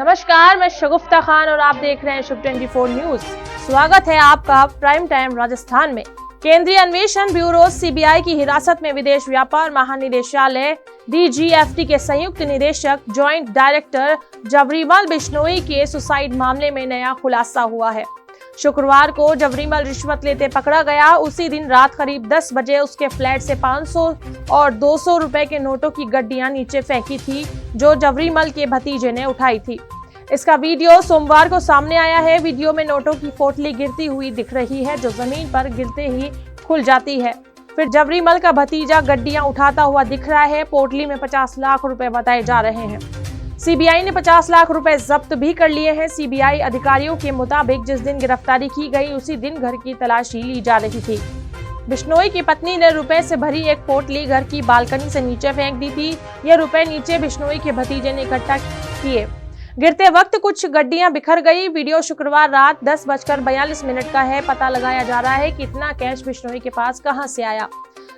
नमस्कार, मैं शगुफ्ता खान और आप देख रहे हैं शुभ 24 न्यूज। स्वागत है आपका प्राइम टाइम राजस्थान में। केंद्रीय अन्वेषण ब्यूरो सीबीआई की हिरासत में विदेश व्यापार महानिदेशालय डीजीएफटी के संयुक्त निदेशक ज्वाइंट डायरेक्टर जबरीमल बिश्नोई के सुसाइड मामले में नया खुलासा हुआ है। शुक्रवार को जबरीमल रिश्वत लेते पकड़ा गया। उसी दिन रात करीब 10 बजे उसके फ्लैट से 500 और 200 रुपए के नोटों की गड्डियां नीचे फेंकी थी, जो जबरीमल के भतीजे ने उठाई थी। इसका वीडियो सोमवार को सामने आया है। वीडियो में नोटों की पोटली गिरती हुई दिख रही है, जो जमीन पर गिरते ही खुल जाती है। फिर जबरीमल का भतीजा गड्डियां उठाता हुआ दिख रहा है। पोटली में 50 लाख रुपए बताए जा रहे हैं। सीबीआई ने 50 लाख रुपए जब्त भी कर लिए हैं। सीबीआई अधिकारियों के मुताबिक जिस दिन गिरफ्तारी की गई उसी दिन घर की तलाशी ली जा रही थी। बिश्नोई की पत्नी ने रुपए से भरी एक पोटली घर की बालकनी से नीचे फेंक दी थी। ये रुपए नीचे बिश्नोई के भतीजे ने इकट्ठा किए। गिरते वक्त कुछ गड्डियां बिखर गई। वीडियो शुक्रवार रात 10:42 का है। पता लगाया जा रहा है कि इतना कैश बिश्नोई के पास कहां से आया।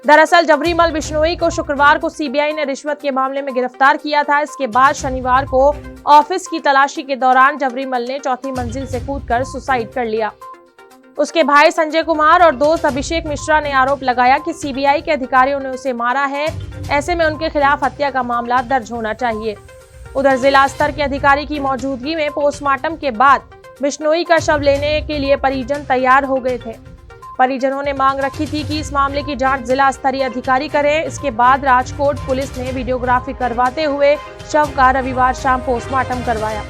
दरअसल जबरीमल बिश्नोई को शुक्रवार को सीबीआई ने रिश्वत के मामले में गिरफ्तार किया था। इसके बाद शनिवार को ऑफिस की तलाशी के दौरान जबरीमल ने चौथी मंजिल से कूदकर सुसाइड कर लिया। उसके भाई संजय कुमार और दोस्त अभिषेक मिश्रा ने आरोप लगाया कि सीबीआई के अधिकारियों ने उसे मारा है। ऐसे में उनके खिलाफ हत्या का मामला दर्ज होना चाहिए। उधर जिला स्तर के अधिकारी की मौजूदगी में पोस्टमार्टम के बाद बिश्नोई का शव लेने के लिए परिजन तैयार हो गए थे। परिजनों ने मांग रखी थी कि इस मामले की जांच जिला स्तरीय अधिकारी करें। इसके बाद राजकोट पुलिस ने वीडियोग्राफी करवाते हुए शव का रविवार शाम पोस्टमार्टम करवाया।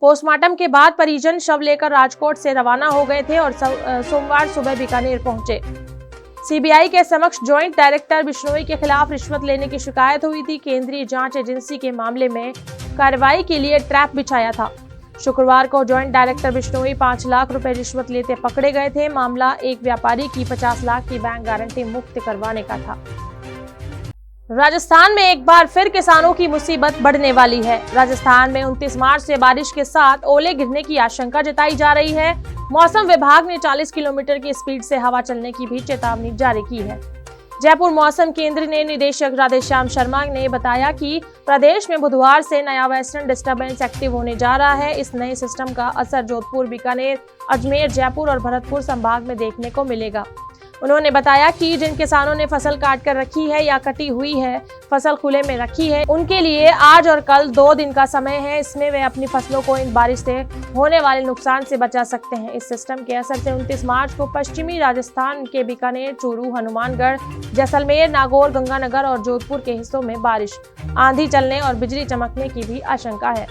पोस्टमार्टम के बाद परिजन शव लेकर राजकोट से रवाना हो गए थे और सोमवार सुबह बीकानेर पहुंचे। सीबीआई के समक्ष ज्वाइंट डायरेक्टर बिश्नोई के खिलाफ रिश्वत लेने की शिकायत हुई थी। केंद्रीय जांच एजेंसी के मामले में कार्रवाई के लिए ट्रैप बिछाया था। शुक्रवार को ज्वाइंट डायरेक्टर बिश्नोई 5 लाख रुपए रिश्वत लेते पकड़े गए थे। मामला एक व्यापारी की 50 लाख की बैंक गारंटी मुक्त करवाने का था। राजस्थान में एक बार फिर किसानों की मुसीबत बढ़ने वाली है। राजस्थान में 29 मार्च से बारिश के साथ ओले गिरने की आशंका जताई जा रही है। मौसम विभाग ने 40 किलोमीटर की स्पीड से हवा चलने की भी चेतावनी जारी की है। जयपुर मौसम केंद्र ने निदेशक राधेश्याम शर्मा ने बताया कि प्रदेश में बुधवार से नया वेस्टर्न डिस्टर्बेंस एक्टिव होने जा रहा है। इस नए सिस्टम का असर जोधपुर, बीकानेर, अजमेर, जयपुर और भरतपुर संभाग में देखने को मिलेगा। उन्होंने बताया कि जिन किसानों ने फसल काट कर रखी है या कटी हुई है, फसल खुले में रखी है, उनके लिए आज और कल 2 दिन का समय है। इसमें वे अपनी फसलों को इन बारिश से होने वाले नुकसान से बचा सकते हैं। इस सिस्टम के असर से 29 मार्च को पश्चिमी राजस्थान के बीकानेर, चूरू, हनुमानगढ़, जैसलमेर, नागौर, गंगानगर और जोधपुर के हिस्सों में बारिश, आंधी चलने और बिजली चमकने की भी आशंका है।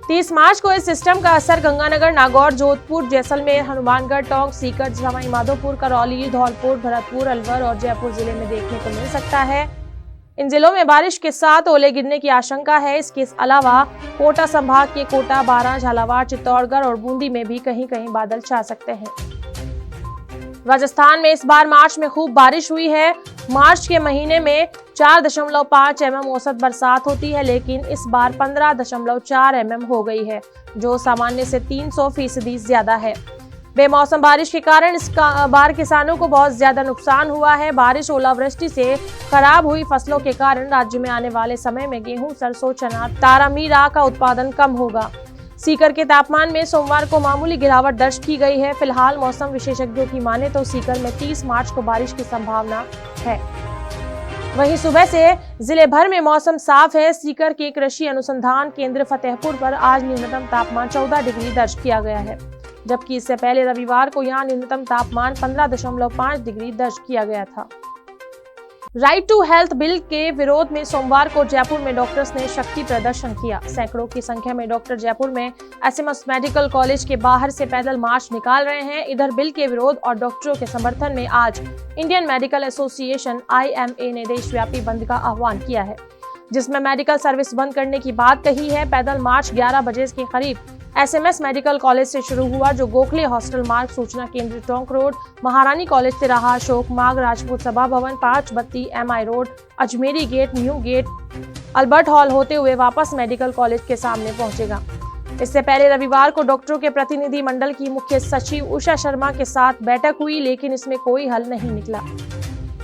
30 मार्च को इस सिस्टम का असर गंगानगर, नागौर, जोधपुर, जैसलमेर, हनुमानगढ़, टोंक, सीकर, सवाई माधोपुर, करौली, धौलपुर, भरतपुर, अलवर और जयपुर जिले में देखने को मिल सकता है। इन जिलों में बारिश के साथ ओले गिरने की आशंका है। इसके अलावा कोटा संभाग के कोटा, बारां, झालावाड़, चित्तौड़गढ़ और बूंदी में भी कहीं कहीं बादल छा सकते हैं। राजस्थान में इस बार मार्च में खूब बारिश हुई है। मार्च के महीने में 4.5 mm औसत बरसात होती है, लेकिन इस बार 15.4 mm हो गई है, जो सामान्य से 300% ज्यादा है। बेमौसम बारिश के कारण इस बार किसानों को बहुत ज्यादा नुकसान हुआ है। बारिश, ओलावृष्टि से खराब हुई फसलों के कारण राज्य में आने वाले समय में गेहूं, सरसों, चना, तारामीरा का उत्पादन कम होगा। सीकर के तापमान में सोमवार को मामूली गिरावट दर्ज की गई है। फिलहाल मौसम विशेषज्ञों की माने तो सीकर में 30 मार्च को बारिश की संभावना है। वहीं सुबह से जिले भर में मौसम साफ है। सीकर के कृषि अनुसंधान केंद्र फतेहपुर पर आज न्यूनतम तापमान 14 डिग्री दर्ज किया गया है, जबकि इससे पहले रविवार को यहां न्यूनतम तापमान 15.5 डिग्री दर्ज किया गया था। राइट टू हेल्थ बिल के विरोध में सोमवार को जयपुर में डॉक्टर्स ने शक्ति प्रदर्शन किया। सैकड़ों की संख्या में डॉक्टर जयपुर में एसएमएस मेडिकल कॉलेज के बाहर से पैदल मार्च निकाल रहे हैं। इधर बिल के विरोध और डॉक्टरों के समर्थन में आज इंडियन मेडिकल एसोसिएशन IMA ने देशव्यापी बंद का आह्वान किया है, जिसमें मेडिकल सर्विस बंद करने की बात कही है। पैदल मार्च 11 बजे के करीब एसएमएस मेडिकल कॉलेज से शुरू हुआ, जो गोखले हॉस्टल मार्ग, सूचना केंद्र टोंक रोड, महारानी कॉलेज तिराहा, अशोक मार्ग, राजपूत सभा भवन, 5 बत्ती, MI road, Ajmeri gate, new gate, Albert hall होते हुए वापस मेडिकल कॉलेज के सामने पहुंचेगा। इससे पहले रविवार को डॉक्टरों के प्रतिनिधि मंडल की मुख्य सचिव उषा शर्मा के साथ बैठक हुई, लेकिन इसमें कोई हल नहीं निकला।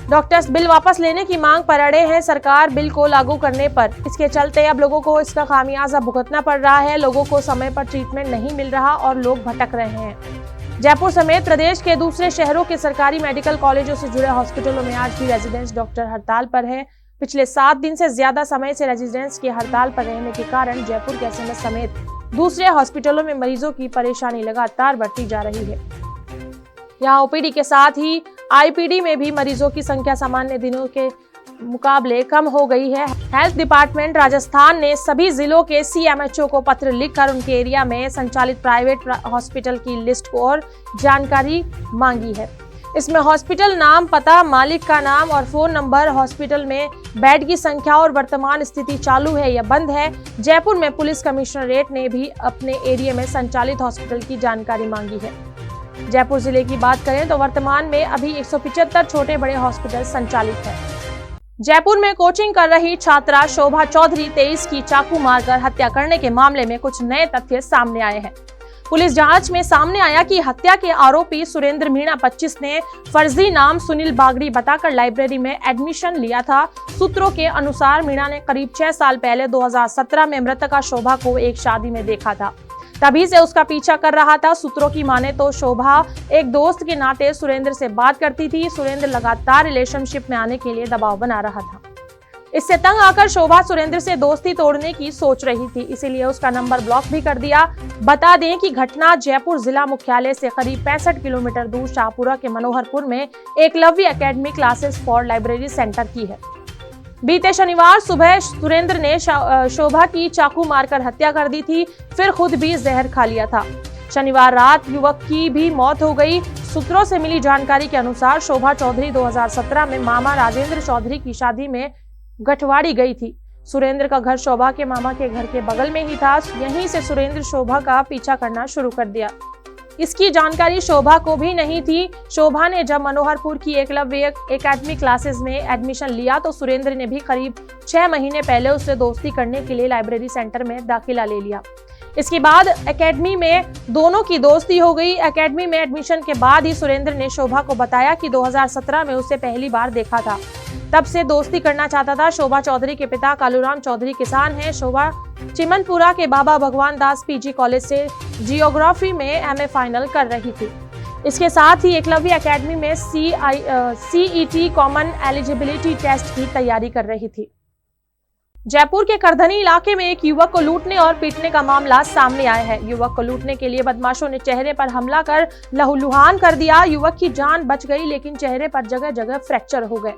डॉक्टर्स बिल वापस लेने की मांग पर अड़े हैं सरकार बिल को लागू करने पर। इसके चलते अब लोगों को इसका खामियाजा भुगतना पड़ रहा है। लोगों को समय पर ट्रीटमेंट नहीं मिल रहा और लोग भटक रहे हैं। जयपुर समेत प्रदेश के दूसरे शहरों के सरकारी मेडिकल कॉलेजों से जुड़े हॉस्पिटलों में आज भी रेजिडेंट्स डॉक्टर हड़ताल पर है। पिछले 7 दिन से ज्यादा समय से रेजिडेंट्स के हड़ताल पर रहने के कारण जयपुर के एसएमएस समेत दूसरे हॉस्पिटलों में मरीजों की परेशानी लगातार बढ़ती जा रही है। यहाँ ओपीडी के साथ ही आईपीडी में भी मरीजों की संख्या सामान्य दिनों के मुकाबले कम हो गई है। हेल्थ डिपार्टमेंट राजस्थान ने सभी जिलों के सीएमएचओ को पत्र लिखकर उनके एरिया में संचालित प्राइवेट हॉस्पिटल की लिस्ट और जानकारी मांगी है। इसमें हॉस्पिटल नाम, पता, मालिक का नाम और फोन नंबर, हॉस्पिटल में बेड की संख्या और वर्तमान स्थिति चालू है या बंद है। जयपुर में पुलिस कमिश्नरेट ने भी अपने एरिया में संचालित हॉस्पिटल की जानकारी मांगी है। जयपुर जिले की बात करें तो वर्तमान में अभी 175 छोटे बड़े हॉस्पिटल संचालित हैं। जयपुर में कोचिंग कर रही छात्रा शोभा चौधरी 23 की चाकू मारकर हत्या करने के मामले में कुछ नए तथ्य सामने आए हैं। पुलिस जांच में सामने आया कि हत्या के आरोपी सुरेंद्र मीणा 25 ने फर्जी नाम सुनील बागड़ी बताकर लाइब्रेरी में एडमिशन लिया था। सूत्रों के अनुसार मीणा ने करीब 6 साल पहले 2017 में मृतका शोभा को एक शादी में देखा था, तभी से उसका पीछा कर रहा था। सूत्रों की माने तो शोभा एक दोस्त के नाते सुरेंद्र से बात करती थी। सुरेंद्र लगातार रिलेशनशिप में आने के लिए दबाव बना रहा था। इससे तंग आकर शोभा सुरेंद्र से दोस्ती तोड़ने की सोच रही थी, इसीलिए उसका नंबर ब्लॉक भी कर दिया। बता दें कि घटना जयपुर जिला मुख्यालय से करीब 65 किलोमीटर दूर शाहपुरा के मनोहरपुर में Eklavya academy classes for library centre की है। बीते शनिवार सुबह सुरेंद्र ने शोभा की चाकू मारकर हत्या कर दी थी, फिर खुद भी जहर खा लिया था। शनिवार रात युवक की भी मौत हो गई। सूत्रों से मिली जानकारी के अनुसार शोभा चौधरी 2017 में मामा राजेंद्र चौधरी की शादी में गठवाड़ी गई थी। सुरेंद्र का घर शोभा के मामा के घर के बगल में ही था। यहीं से सुरेंद्र शोभा का पीछा करना शुरू कर दिया। इसकी जानकारी शोभा को भी नहीं थी। शोभा ने जब मनोहरपुर की एकलव्य एकेडमी क्लासेस में एडमिशन लिया तो सुरेंद्र ने भी करीब 6 महीने पहले उससे दोस्ती करने के लिए लाइब्रेरी सेंटर में दाखिला ले लिया। इसके बाद एकेडमी में दोनों की दोस्ती हो गई। एकेडमी में एडमिशन के बाद ही सुरेंद्र ने शोभा को बताया कि 2017 में उसे पहली बार देखा था, तब से दोस्ती करना चाहता था। शोभा चौधरी के पिता कालूराम चौधरी किसान हैं। शोभा चिमनपुरा के बाबा भगवान दास पीजी कॉलेज से जियोग्राफी में एमए फाइनल कर रही थी। इसके साथ ही एकलव्य एकेडमी में सीईटी कॉमन एलिजिबिलिटी टेस्ट की तैयारी कर रही थी। जयपुर के करधनी इलाके में एक युवक को लूटने और पीटने का मामला सामने आया है। युवक को लूटने के लिए बदमाशों ने चेहरे पर हमला कर लहूलुहान कर दिया। युवक की जान बच गई, लेकिन चेहरे पर जगह जगह फ्रैक्चर हो गए।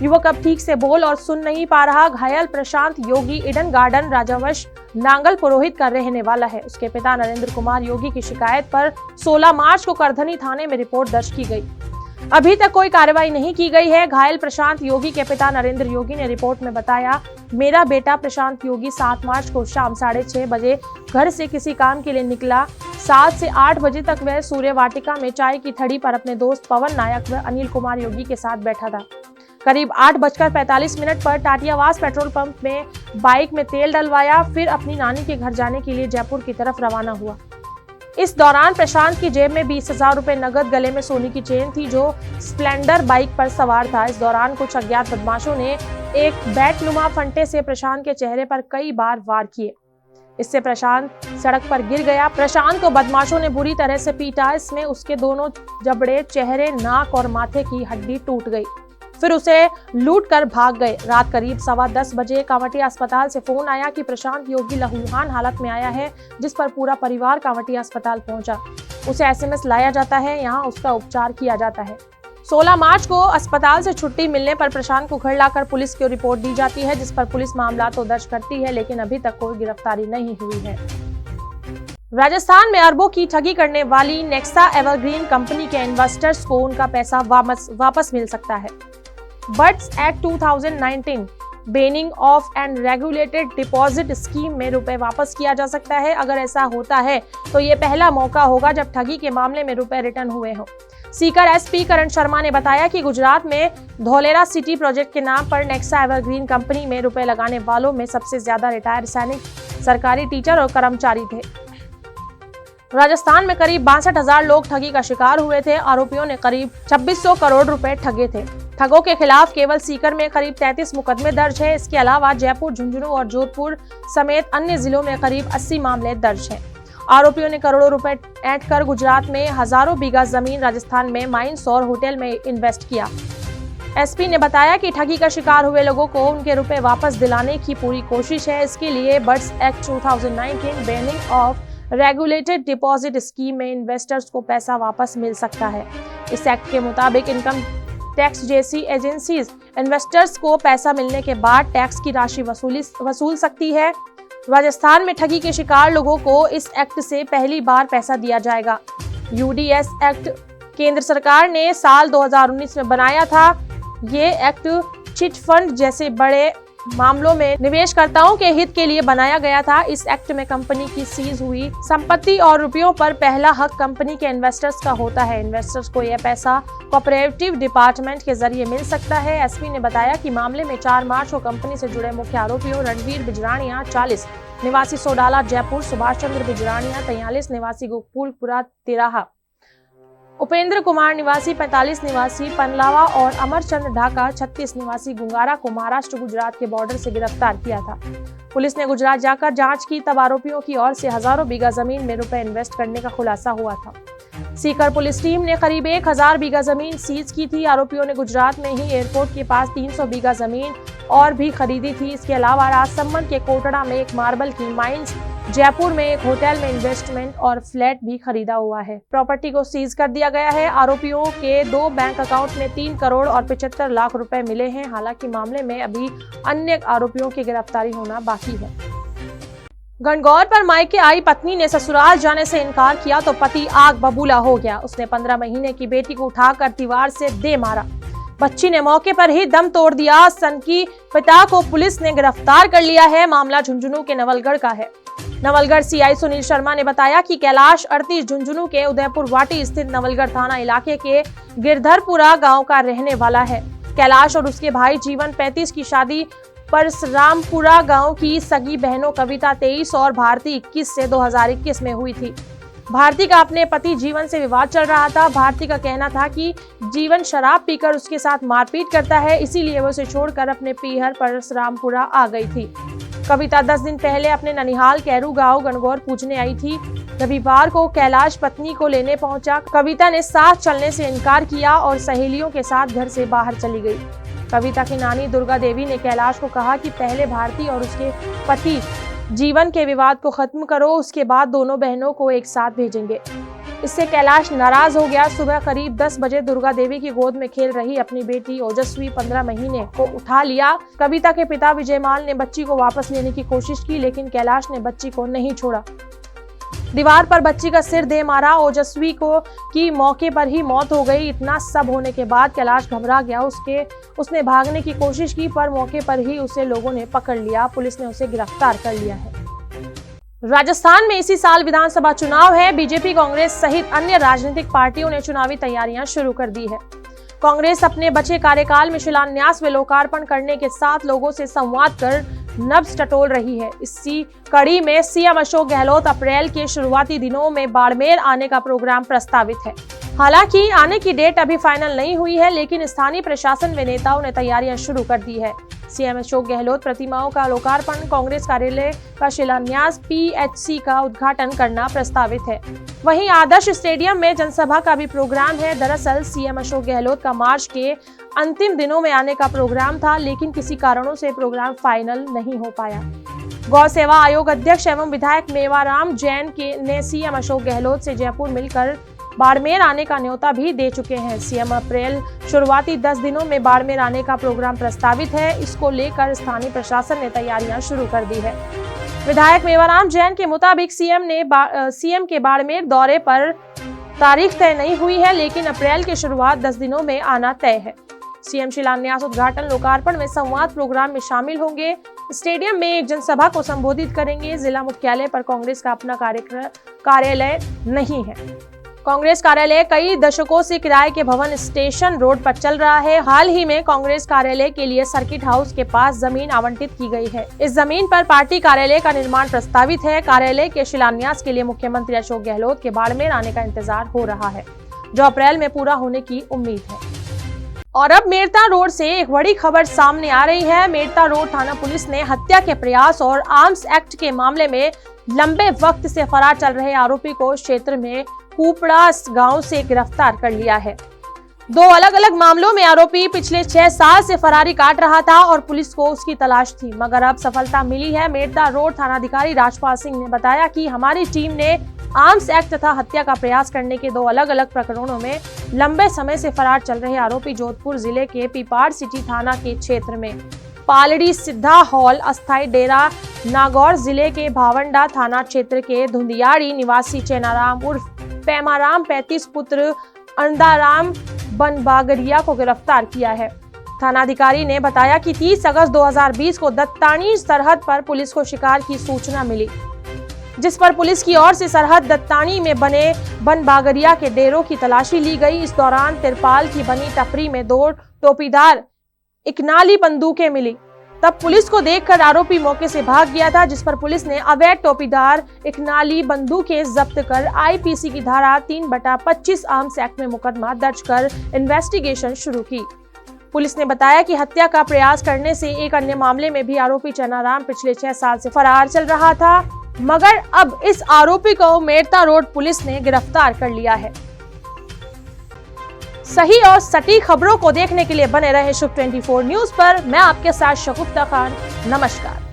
युवक अब ठीक से बोल और सुन नहीं पा रहा। घायल प्रशांत योगी ईडन गार्डन राजावश नांगल पुरोहित का रहने वाला है। उसके पिता नरेंद्र कुमार योगी की शिकायत पर 16 मार्च को करधनी थाने में रिपोर्ट दर्ज की गई। अभी तक कोई कार्रवाई नहीं की गई है। घायल प्रशांत योगी के पिता नरेंद्र योगी ने रिपोर्ट में बताया, मेरा बेटा प्रशांत योगी 7 मार्च को शाम 6:30 बजे घर से किसी काम के लिए निकला। 7 से 8 बजे तक वह सूर्य वाटिका में चाय की थड़ी पर अपने दोस्त पवन नायक व अनिल कुमार योगी के साथ बैठा था। करीब 8:45 पर टाटियावास पेट्रोल पंप में बाइक में तेल डलवाया, फिर अपनी नानी के घर जाने के लिए जयपुर की तरफ रवाना हुआ। इस दौरान प्रशांत की जेब में 20,000 रुपए नगद, गले में सोने की चेन थी, जो स्प्लेंडर बाइक पर सवार था। इस दौरान कुछ अज्ञात बदमाशों ने एक बैटनुमा फंटे से प्रशांत के चेहरे पर कई बार वार किए। इससे प्रशांत सड़क पर गिर गया। प्रशांत को बदमाशों ने बुरी तरह से पीटा। इसमें उसके दोनों जबड़े, चेहरे, नाक और माथे की हड्डी टूट गई। फिर उसे लूट कर भाग गए। रात करीब 10:15 बजे कांवटिया अस्पताल से फोन आया कि प्रशांत योगी लहूलुहान हालत में आया है, जिस पर पूरा परिवार कांवटिया अस्पताल पहुंचा। उसे एसएमएस लाया जाता है, यहाँ उसका उपचार किया जाता है। 16 मार्च को अस्पताल से छुट्टी मिलने पर प्रशांत को घर लाकर पुलिस को रिपोर्ट दी जाती है, जिस पर पुलिस मामला तो दर्ज करती है, लेकिन अभी तक कोई गिरफ्तारी नहीं हुई है। राजस्थान में अरबों की ठगी करने वाली नेक्सा एवरग्रीन कंपनी के इन्वेस्टर्स को उनका पैसा वापस मिल सकता है। BUDS act 2019 banning of and regulated deposit scheme में रुपए वापस किया जा सकता है। अगर ऐसा होता है तो ये पहला मौका होगा जब ठगी के मामले में रुपए रिटर्न हुए हों। सीकर एसपी करण शर्मा ने बताया कि गुजरात में धोलेरा सिटी प्रोजेक्ट के नाम पर नेक्सा एवरग्रीन कंपनी में रुपए लगाने वालों में सबसे ज्यादा रिटायर्ड सैनिक, सरकारी टीचर और कर्मचारी थे। राजस्थान में करीब 62,000 लोग ठगी का शिकार हुए थे। आरोपियों ने करीब 2600 करोड़ रुपए ठगे थे। ठगों के खिलाफ केवल सीकर में करीब 33 मुकदमे दर्ज है। इसके अलावा जयपुर, झुंझुनू और जोधपुर समेत अन्य जिलों में करीब 80 मामले दर्ज हैं। आरोपियों ने करोड़ों रुपए ऐंठ कर गुजरात में हजारों बीघा जमीन, राजस्थान में माइंस और होटल में इन्वेस्ट किया। एसपी ने बताया कि ठगी का शिकार हुए लोगों को उनके रुपए वापस दिलाने की पूरी कोशिश है। इसके लिए birds act 2019 banning of regulated deposit scheme में इन्वेस्टर्स को पैसा वापस मिल सकता है। इस एक्ट के मुताबिक इनकम टैक्स जैसी एजेंसीज इन्वेस्टर्स को पैसा मिलने के बाद टैक्स की राशि वसूल सकती है। राजस्थान में ठगी के शिकार लोगों को इस एक्ट से पहली बार पैसा दिया जाएगा। यूडीएस एक्ट केंद्र सरकार ने साल 2019 में बनाया था। ये एक्ट चिट फंड जैसे बड़े मामलों में निवेशकर्ताओं के हित के लिए बनाया गया था। इस एक्ट में कंपनी की सीज हुई संपत्ति और रुपयों पर पहला हक कंपनी के इन्वेस्टर्स का होता है। इन्वेस्टर्स को यह पैसा कोऑपरेटिव डिपार्टमेंट के जरिए मिल सकता है। एसपी ने बताया कि मामले में 4 मार्च को कंपनी से जुड़े मुख्य आरोपियों रणवीर बिजरानिया 40 निवासी सोडाला जयपुर, सुभाष चंद्र बिजरानिया 43 निवासी गोकुलपुरा तिराहा, उपेंद्र कुमार निवासी 45 निवासी पनलावा और अमरचंद ढाका 36 निवासी गुंगारा को महाराष्ट्र गुजरात के बॉर्डर से गिरफ्तार किया था। पुलिस ने गुजरात जाकर जांच की, तब आरोपियों की ओर से हजारों बीघा जमीन में रुपए इन्वेस्ट करने का खुलासा हुआ था। सीकर पुलिस टीम ने करीब 1000 बीघा जमीन सीज की थी। आरोपियों ने गुजरात में ही एयरपोर्ट के पास 300 बीघा जमीन और भी खरीदी थी। इसके अलावा राजसमंद के कोटड़ा में एक मार्बल की माइंस, जयपुर में एक होटल में इन्वेस्टमेंट और फ्लैट भी खरीदा हुआ है। प्रॉपर्टी को सीज कर दिया गया है। आरोपियों के 2 बैंक अकाउंट में 3 करोड़ और 75 लाख रुपए मिले हैं। हालांकि मामले में अभी अन्य आरोपियों की गिरफ्तारी होना बाकी है। गणगौर पर मायके आई पत्नी ने ससुराल जाने से इनकार किया तो पति आग बबूला हो गया। उसने 15 महीने की बेटी को उठाकर दीवार से दे मारा। बच्ची ने मौके पर ही दम तोड़ दिया। सनकी पिता को पुलिस ने गिरफ्तार कर लिया है। मामला झुंझुनू के नवलगढ़ का है। नवलगढ़ सीआई सुनील शर्मा ने बताया कि कैलाश 38 झुंझुनू के उदयपुर वाटी स्थित नवलगढ़ थाना इलाके के गिरधरपुरा गांव का रहने वाला है। कैलाश और उसके भाई जीवन 35 की शादी परसरामपुरा गांव की सगी बहनों कविता 23 और भारती 21 से 2021 में हुई थी। भारती का अपने पति जीवन से विवाद चल रहा था। भारती का कहना था कि जीवन शराब पीकर उसके साथ मारपीट करता है, इसीलिए वो उसे छोड़कर अपने पीहर परसरामपुरा आ गई थी। कविता 10 दिन पहले अपने ननिहाल कैरू गांव गणगौर पूजने आई थी। रविवार को कैलाश पत्नी को लेने पहुंचा। कविता ने साथ चलने से इनकार किया और सहेलियों के साथ घर से बाहर चली गई। कविता की नानी दुर्गा देवी ने कैलाश को कहा कि पहले भारती और उसके पति जीवन के विवाद को खत्म करो, उसके बाद दोनों बहनों को एक साथ भेजेंगे। इससे कैलाश नाराज हो गया। सुबह करीब 10 बजे दुर्गा देवी की गोद में खेल रही अपनी बेटी ओजस्वी 15 महीने को उठा लिया। कविता के पिता विजयमाल ने बच्ची को वापस लेने की कोशिश की, लेकिन कैलाश ने बच्ची को नहीं छोड़ा। दीवार पर बच्ची का सिर दे मारा। ओजस्वी को की मौके पर ही मौत हो गई। इतना सब होने के बाद कैलाश घबरा गया। उसने भागने की कोशिश की, पर मौके पर ही उसे लोगों ने पकड़ लिया। पुलिस ने उसे गिरफ्तार कर लिया है। राजस्थान में इसी साल विधानसभा चुनाव है। बीजेपी, कांग्रेस सहित अन्य राजनीतिक पार्टियों ने चुनावी तैयारियां शुरू कर दी है। कांग्रेस अपने बचे कार्यकाल में शिलान्यास व लोकार्पण करने के साथ लोगों से संवाद कर नब्ज टटोल रही है। इसी कड़ी में सीएम अशोक गहलोत अप्रैल के शुरुआती दिनों में बाड़मेर आने का प्रोग्राम प्रस्तावित है। हालांकि आने की डेट अभी फाइनल नहीं हुई है, लेकिन स्थानीय प्रशासन व नेताओं ने तैयारियां शुरू कर दी है। सीएम अशोक गहलोत प्रतिमाओं का लोकार्पण, कांग्रेस कार्यालय का शिलान्यास, पीएचसी का उद्घाटन करना प्रस्तावित है। वहीं आदर्श स्टेडियम में जनसभा का भी प्रोग्राम है। दरअसल सीएम अशोक गहलोत का मार्च के अंतिम दिनों में आने का प्रोग्राम था, लेकिन किसी कारणों से प्रोग्राम फाइनल नहीं हो पाया। गौ सेवा आयोग अध्यक्ष एवं विधायक मेवाराम जैन ने सीएम अशोक गहलोत से जयपुर मिलकर बाड़मेर आने का न्योता भी दे चुके हैं। सीएम अप्रैल शुरुआती 10 दिनों में बाड़मेर आने का प्रोग्राम प्रस्तावित है। इसको लेकर स्थानीय प्रशासन ने तैयारियां शुरू कर दी है। विधायक मेवाराम जैन के मुताबिक सीएम के बाड़मेर दौरे पर तारीख तय नहीं हुई है, लेकिन अप्रैल की शुरुआत 10 दिनों में आना तय है। सीएम शिलान्यास, उद्घाटन, लोकार्पण में संवाद प्रोग्राम में शामिल होंगे। स्टेडियम में एक जनसभा को संबोधित करेंगे। जिला मुख्यालय पर कांग्रेस का अपना कार्यालय नहीं है। कांग्रेस कार्यालय कई दशकों से किराए के भवन स्टेशन रोड पर चल रहा है। हाल ही में कांग्रेस कार्यालय के लिए सर्किट हाउस के पास जमीन आवंटित की गई है। इस जमीन पर पार्टी कार्यालय का निर्माण प्रस्तावित है। कार्यालय के शिलान्यास के लिए मुख्यमंत्री अशोक गहलोत के बाड़मेर आने का इंतजार हो रहा है, जो अप्रैल में पूरा होने की उम्मीद है। और अब मेरता रोड से एक बड़ी खबर सामने आ रही है। मेरता रोड थाना पुलिस ने हत्या के प्रयास और आर्म्स एक्ट के मामले में लंबे वक्त से फरार चल रहे आरोपी को क्षेत्र में कुपड़ास गांव से गिरफ्तार कर लिया है। दो अलग अलग मामलों में आरोपी पिछले 6 साल से फरारी काट रहा था और पुलिस को उसकी तलाश थी, मगर अब सफलता मिली है। मेरता रोड थानाधिकारी राजपाल सिंह ने बताया कि हमारी टीम ने आर्म्स एक्ट तथा हत्या का प्रयास करने के 2 अलग अलग प्रकरणों में लंबे समय से फरार चल रहे आरोपी जोधपुर जिले के पीपाड़ सिटी थाना के क्षेत्र में पालड़ी सिद्धा हॉल अस्थायी डेरा नागौर जिले के भावंडा थाना क्षेत्र के धुंधियाड़ी निवासी चेनाराम उर्फ पेमाराम 35 पुत्र अंधाराम बनबागरिया को गिरफ्तार किया है। थानाधिकारी ने बताया कि 30 अगस्त 2020 को दत्तानी सरहद पर पुलिस को शिकार की सूचना मिली, जिस पर पुलिस की ओर से सरहद दत्तानी में बने बनबागरिया के डेरों की तलाशी ली गई। इस दौरान तिरपाल की बनी टपरी में 2 टोपीदार इकनाली बंदूकें मिली। तब पुलिस को देखकर आरोपी मौके से भाग गया था, जिस पर पुलिस ने अवैध टोपीदार इकनाली बंदूकें जब्त कर आईपीसी की धारा 3/25 आर्म्स एक्ट में मुकदमा दर्ज कर इन्वेस्टिगेशन शुरू की। पुलिस ने बताया कि हत्या का प्रयास करने से एक अन्य मामले में भी आरोपी चेनाराम पिछले 6 साल से फरार चल रहा था, मगर अब इस आरोपी को मेरता रोड पुलिस ने गिरफ्तार कर लिया है। सही और सटीक खबरों को देखने के लिए बने रहे शुभ 24 न्यूज पर। मैं आपके साथ शगुफ्ता खान। नमस्कार।